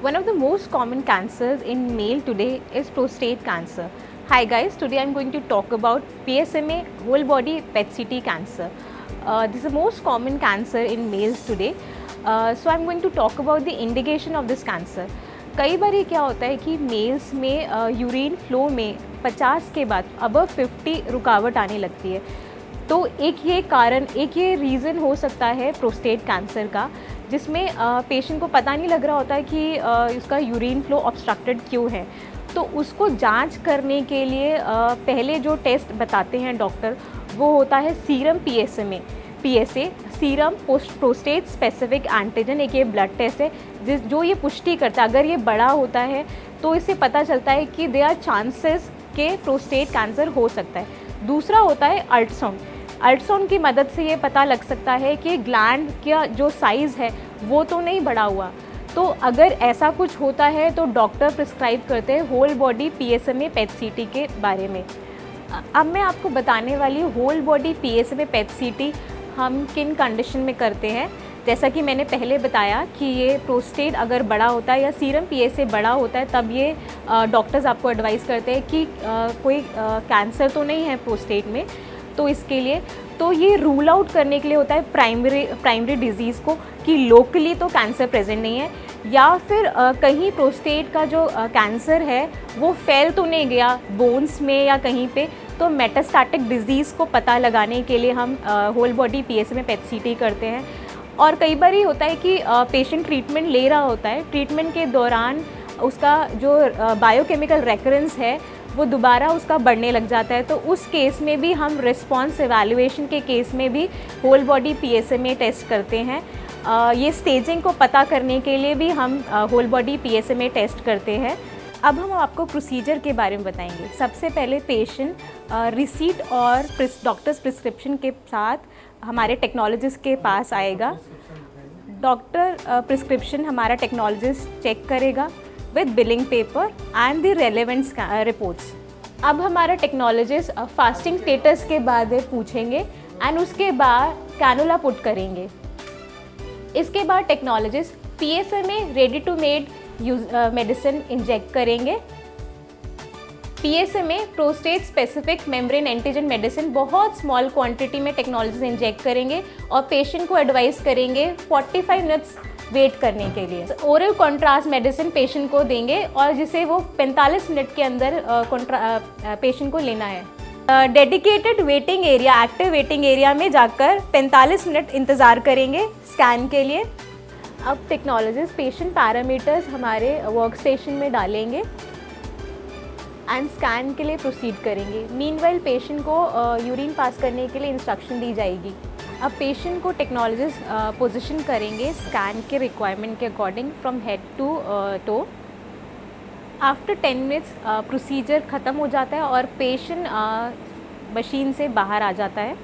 One of the most common cancers in male today is prostate cancer. Hi guys, today I'm going to talk about PSMA whole body PET-CT cancer. This is the most common cancer in males today. So I'm going to talk about the indication of this cancer. कई बार ये क्या होता है कि mails में urine flow में 50 के बाद अबव 50 रुकावट आने लगती है। तो एक ये रीज़न हो सकता है प्रोस्टेट कैंसर का, जिसमें पेशेंट को पता नहीं लग रहा होता है कि उसका यूरिन फ्लो ऑब्स्ट्रक्टेड क्यों है। तो उसको जांच करने के लिए पहले जो टेस्ट बताते हैं डॉक्टर, वो होता है serum PSA serum prostate specific antigen. एक ये ब्लड टेस्ट है जो ये पुष्टि करता है, अगर ये बड़ा होता है तो इससे पता चलता है कि देयर आर चांसेस के प्रोस्टेट कैंसर हो सकता है। दूसरा होता है अल्ट्रासाउंड की मदद से ये पता लग सकता है कि ग्लैंड का जो साइज़ है वो तो नहीं बढ़ा हुआ। तो अगर ऐसा कुछ होता है तो डॉक्टर प्रिस्क्राइब करते हैं होल बॉडी PSMA PET-CT के बारे में। अब मैं आपको बताने वाली हूँ होल बॉडी PSMA PET-CT हम किन कंडीशन में करते हैं। जैसा कि मैंने पहले बताया कि ये प्रोस्टेट अगर बड़ा होता है या सीरम PSA बड़ा होता है, तब ये डॉक्टर्स आपको एडवाइस करते हैं कि कोई कैंसर तो नहीं है प्रोस्टेट में। तो इसके लिए तो ये रूल आउट करने के लिए होता है प्राइमरी डिजीज़ को, कि लोकली तो कैंसर प्रेजेंट नहीं है, या फिर कहीं प्रोस्टेट का जो कैंसर है वो फैल तो नहीं गया बोन्स में या कहीं पे। तो मेटास्टैटिक डिजीज़ को पता लगाने के लिए हम होल बॉडी PSMA PET-CT करते हैं। और कई बार ये होता है कि पेशेंट ट्रीटमेंट ले रहा होता है, ट्रीटमेंट के दौरान उसका जो बायोकेमिकल रेकरेंस है वो दोबारा उसका बढ़ने लग जाता है। तो उस केस में भी हम रिस्पॉन्स एवेल्युएशन के केस में भी होल बॉडी PSMA टेस्ट करते हैं। ये स्टेजिंग को पता करने के लिए भी हम होल बॉडी PSMA टेस्ट करते हैं। अब हम आपको प्रोसीजर के बारे में बताएंगे। सबसे पहले पेशेंट रिसीट और डॉक्टर्स प्रिस्क्रिप्शन के साथ हमारे टेक्नोलॉजिस्ट के पास आएगा। डॉक्टर प्रिस्क्रिप्शन हमारा टेक्नोलॉजिस्ट चेक करेगा with billing paper and the relevant reports. अब हमारा टेक्नोलॉजिस्ट फास्टिंग स्टेटस के बाद पूछेंगे एंड उसके बाद कैनुला पुट करेंगे। इसके बाद technologist PSMA ready to made medicine inject करेंगे। PSMA prostate specific membrane antigen medicine बहुत स्मॉल क्वांटिटी में टेक्नोलॉजिस्ट इंजेक्ट करेंगे और पेशेंट को एडवाइस करेंगे 45 मिनट्स वेट करने के लिए। ओरल कॉन्ट्रास्ट मेडिसिन पेशेंट को देंगे और जिसे वो 45 मिनट के अंदर पेशेंट को लेना है। Dedicated waiting area, active waiting area में जाकर 45 मिनट इंतज़ार करेंगे स्कैन के लिए। अब टेक्नोलॉजिस्ट पेशेंट पैरामीटर्स हमारे वर्क स्टेशन में डालेंगे एंड स्कैन के लिए प्रोसीड करेंगे। मीनवाइल पेशेंट को यूरिन पास करने के लिए इंस्ट्रक्शन दी जाएगी। अब पेशेंट को टेक्नोलॉजिस्ट पोजीशन करेंगे स्कैन के रिक्वायरमेंट के according from head to toe. After 10 minutes procedure ख़त्म हो जाता है और पेशेंट मशीन से बाहर आ जाता है।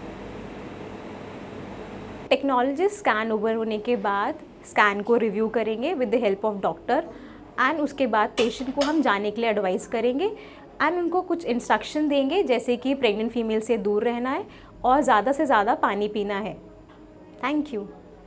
टेक्नोलॉजिस्ट स्कैन ओवर होने के बाद स्कैन को रिव्यू करेंगे with the help of doctor and उसके बाद पेशेंट को हम जाने के लिए एडवाइस करेंगे एंड उनको कुछ इंस्ट्रक्शन देंगे, जैसे कि प्रेग्नेंट फीमेल से दूर रहना है और ज़्यादा से ज़्यादा पानी पीना है। Thank you.